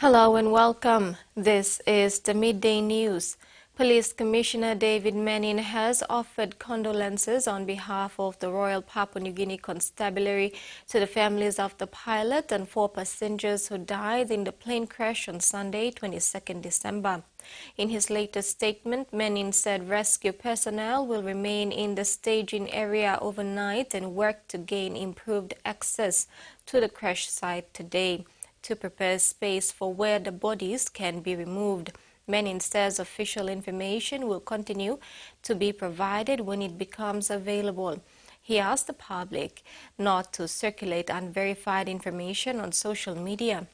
Hello and welcome. This is the Midday News. Police Commissioner David Menin has offered condolences on behalf of the Royal Papua New Guinea Constabulary to the families of the pilot and 4 passengers who died in the plane crash on Sunday, 22nd December. In his latest statement, Menin said rescue personnel will remain in the staging area overnight and work to gain improved access to the crash site today to prepare space for where the bodies can be removed. Menin says official information will continue to be provided when it becomes available. He asked the public not to circulate unverified information on social media.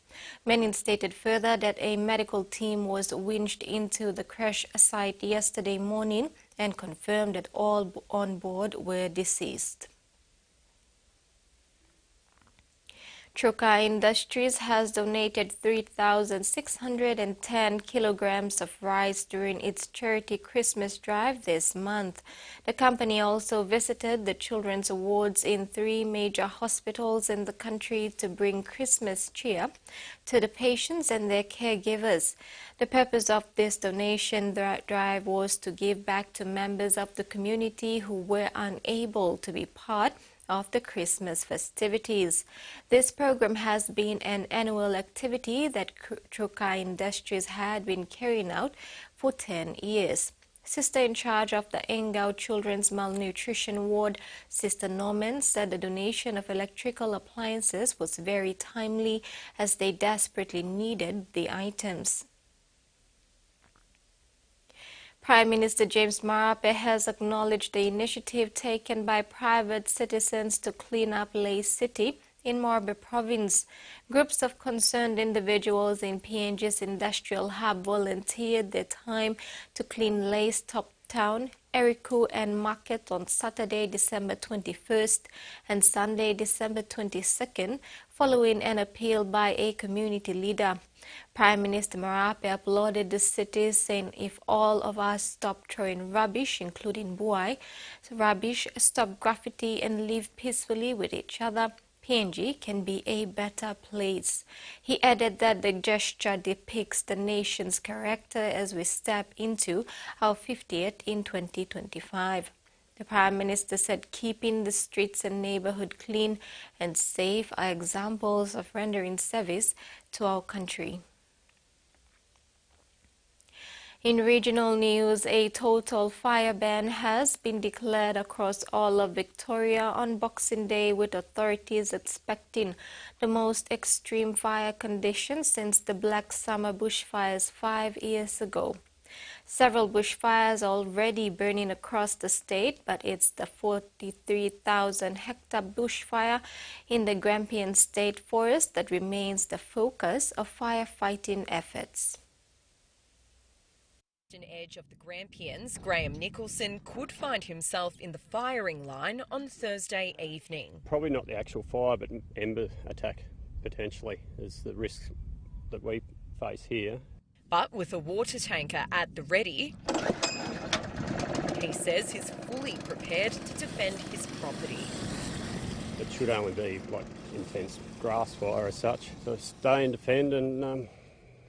Menin stated further that a medical team was winched into the crash site yesterday morning and confirmed that all on board were deceased. Truka Industries has donated 3,610 kilograms of rice during its charity Christmas drive this month. The company also visited the children's wards in 3 major hospitals in the country to bring Christmas cheer to the patients and their caregivers. The purpose of this donation drive was to give back to members of the community who were unable to be part of the Christmas festivities. This program has been an annual activity that Truka Industries had been carrying out for 10 years. Sister in charge of the Engau Children's Malnutrition Ward, Sister Norman, said the donation of electrical appliances was very timely as they desperately needed the items. Prime Minister James Marape has acknowledged the initiative taken by private citizens to clean up Lae City in Morobe Province. Groups of concerned individuals in PNG's industrial hub volunteered their time to clean Lae's top town, Eriku and Market on Saturday, December 21st and Sunday, December 22nd, following an appeal by a community leader. Prime Minister Marape applauded the city, saying if all of us stop throwing rubbish, including buai, rubbish, stop graffiti and live peacefully with each other, PNG can be a better place. He added that the gesture depicts the nation's character as we step into our 50th in 2025. The Prime Minister said keeping the streets and neighborhood clean and safe are examples of rendering service to our country. In regional news, a total fire ban has been declared across all of Victoria on Boxing Day, with authorities expecting the most extreme fire conditions since the Black Summer bushfires 5 years ago. Several bushfires are already burning across the state, but it's the 43,000-hectare bushfire in the Grampian State Forest that remains the focus of firefighting efforts. Edge of the Grampians, Graham Nicholson could find himself in the firing line on Thursday evening. Probably not the actual fire, but ember attack potentially is the risk that we face here. But with a water tanker at the ready, he says he's fully prepared to defend his property. It should only be like intense grass fire as such. So stay and defend and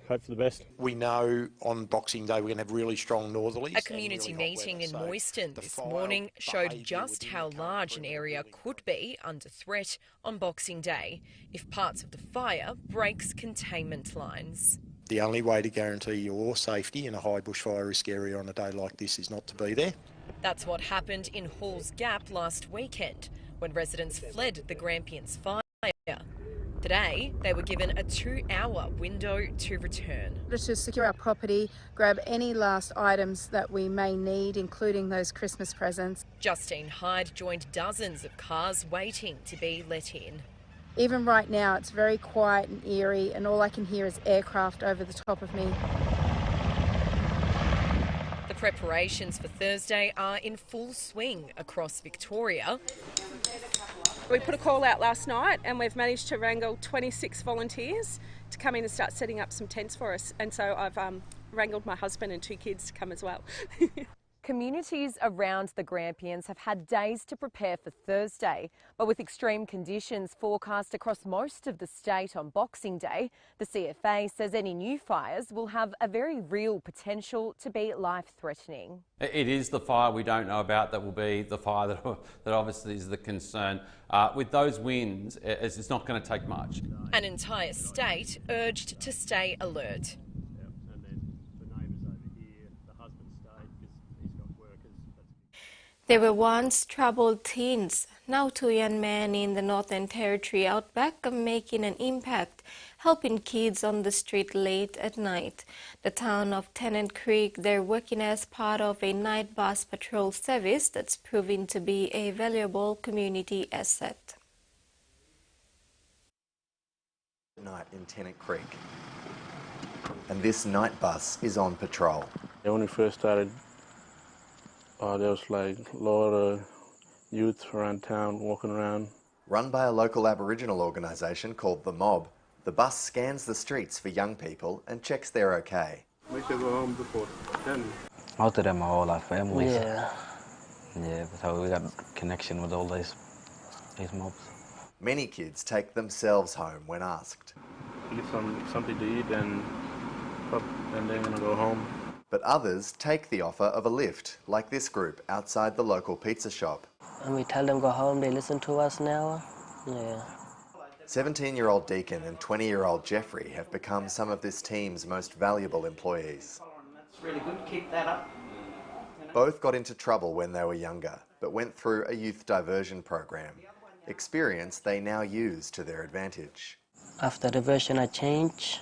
hope for the best. We know on Boxing Day we're going to have really strong northerlies. A community meeting in Moyston this morning showed just how large an area could be under threat on Boxing Day if parts of the fire breaks containment lines. The only way to guarantee your safety in a high bushfire risk area on a day like this is not to be there. That's what happened in Hall's Gap last weekend when residents fled the Grampians fire. Today, they were given a 2-hour window to return. To secure our property, grab any last items that we may need, including those Christmas presents. Justine Hyde joined dozens of cars waiting to be let in. Even right now, it's very quiet and eerie, and all I can hear is aircraft over the top of me. The preparations for Thursday are in full swing across Victoria. We put a call out last night and we've managed to wrangle 26 volunteers to come in and start setting up some tents for us. And so I've wrangled my husband and 2 kids to come as well. Communities around the Grampians have had days to prepare for Thursday, but with extreme conditions forecast across most of the state on Boxing Day, the CFA says any new fires will have a very real potential to be life-threatening. It is the fire we don't know about that will be the fire that obviously is the concern. With those winds, it's not going to take much. An entire state urged to stay alert. They were once troubled teens. Now 2 young men in the Northern Territory outback are making an impact, helping kids on the street late at night. The town of Tennant Creek, they're working as part of a night bus patrol service that's proving to be a valuable community asset. Night in Tennant Creek, and this night bus is on patrol. When we first started, there was like a lot of youth around town walking around. Run by a local Aboriginal organisation called The Mob, the bus scans the streets for young people and checks they're okay. Make sure go home before 10. Most of them are all our families. Yeah, so we got connection with all these mobs. Many kids take themselves home when asked. Get something to eat and they're gonna go home. But others take the offer of a lift, like this group outside the local pizza shop. And we tell them go home, they listen to us now. Yeah. 17-year-old Deacon and 20-year-old Jeffrey have become some of this team's most valuable employees. That's really good, keep that up. Both got into trouble when they were younger, but went through a youth diversion program, experience they now use to their advantage. After diversion I change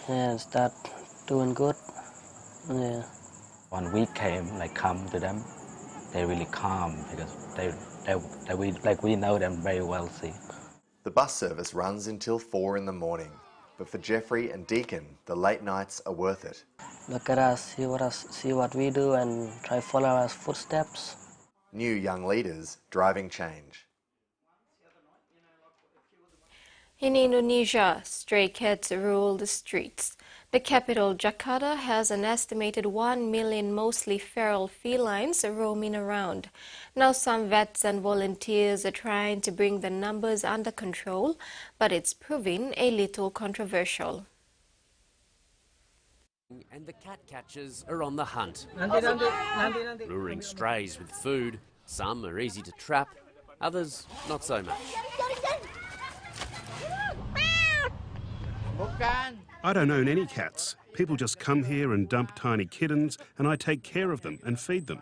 and start doing good. Yeah. When we come to them, they're really calm because we know them very well. See. The bus service runs until 4 in the morning, but for Jeffrey and Deacon, the late nights are worth it. Look at us, see what we do, and try to follow our footsteps. New young leaders driving change. In Indonesia, stray cats rule the streets. The capital, Jakarta, has an estimated 1 million mostly feral felines roaming around. Now some vets and volunteers are trying to bring the numbers under control, but it's proving a little controversial. And the cat catchers are on the hunt, luring strays with food. Some are easy to trap, others not so much. I don't own any cats. People just come here and dump tiny kittens, and I take care of them and feed them.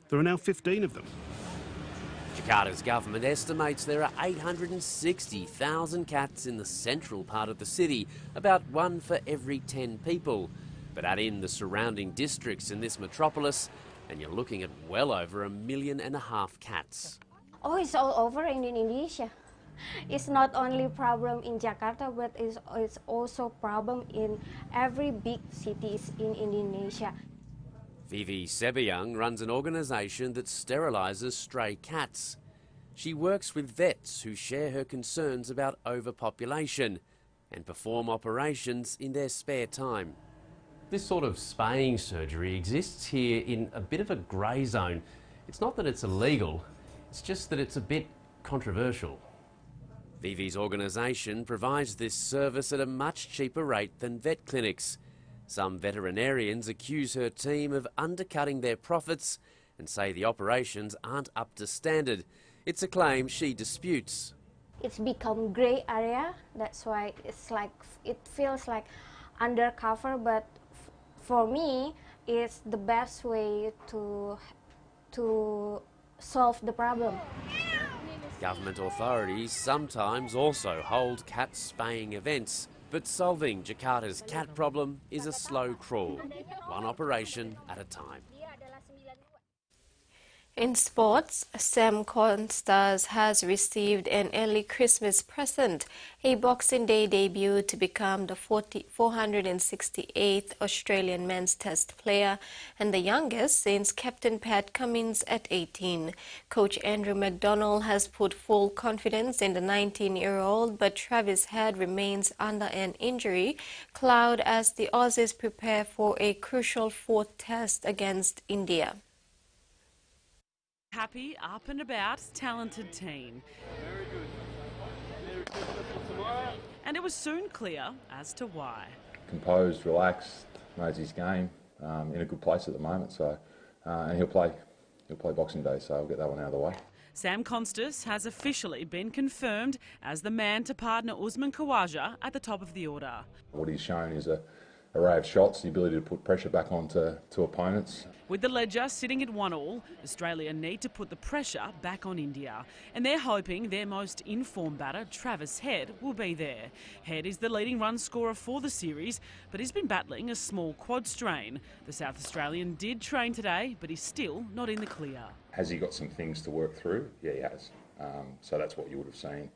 There are now 15 of them. Jakarta's government estimates there are 860,000 cats in the central part of the city, about 1 for every 10 people. But add in the surrounding districts in this metropolis, and you're looking at well over 1.5 million cats. Oh, it's all over in Indonesia. It's not only a problem in Jakarta, but it's also a problem in every big cities in Indonesia. Vivi Sebayang runs an organisation that sterilises stray cats. She works with vets who share her concerns about overpopulation and perform operations in their spare time. This sort of spaying surgery exists here in a bit of a grey zone. It's not that it's illegal, it's just that it's a bit controversial. Vivi's organisation provides this service at a much cheaper rate than vet clinics. Some veterinarians accuse her team of undercutting their profits and say the operations aren't up to standard. It's a claim she disputes. It's become grey area, that's why it feels like undercover, but for me it's the best way to solve the problem. Government authorities sometimes also hold cat spaying events, but solving Jakarta's cat problem is a slow crawl, one operation at a time. In sports, Sam Constance has received an early Christmas present, a Boxing Day debut to become the 468th Australian men's test player and the youngest since Captain Pat Cummins at 18. Coach Andrew McDonald has put full confidence in the 19-year-old, but Travis Head remains under an injury cloud as the Aussies prepare for a crucial fourth test against India. Happy, up and about, talented teen. Very good. Merry Christmas for tomorrow. And it was soon clear as to why. Composed, relaxed, knows his game, in a good place at the moment. So, and he'll play Boxing Day, so I'll get that one out of the way. Sam Constance has officially been confirmed as the man to partner Usman Khawaja at the top of the order. What he's shown is a array of shots, the ability to put pressure back onto opponents. With the ledger sitting at 1-1, Australia need to put the pressure back on India. And they're hoping their most informed batter, Travis Head, will be there. Head is the leading run scorer for the series, but he's been battling a small quad strain. The South Australian did train today, but he's still not in the clear. Has he got some things to work through? Yeah, he has. So that's what you would have seen.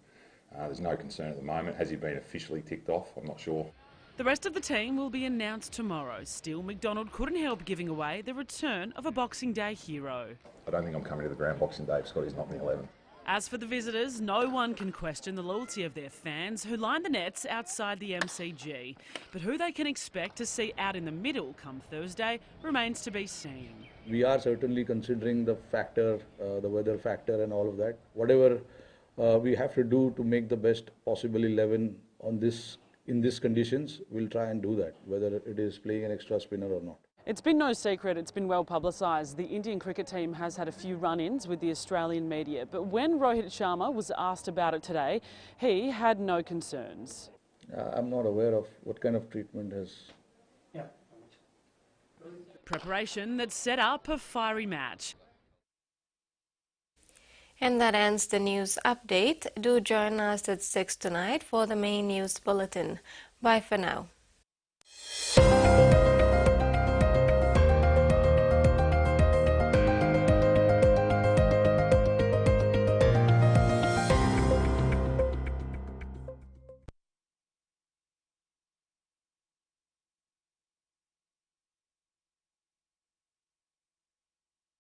There's no concern at the moment. Has he been officially ticked off? I'm not sure. The rest of the team will be announced tomorrow. Still, McDonald couldn't help giving away the return of a Boxing Day hero. I don't think I'm coming to the ground Boxing Day if Scotty's not in the 11. As for the visitors, no one can question the loyalty of their fans who line the nets outside the MCG. But who they can expect to see out in the middle come Thursday remains to be seen. We are certainly considering the factor, the weather factor and all of that. Whatever we have to do to make the best possible 11 on this in these conditions, we'll try and do that, whether it is playing an extra spinner or not. It's been no secret, it's been well publicised. The Indian cricket team has had a few run-ins with the Australian media, but when Rohit Sharma was asked about it today, he had no concerns. I'm not aware of what kind of treatment has... Preparation that set up a fiery match. And that ends the news update. Do join us at 6 tonight for the main news bulletin. Bye for now.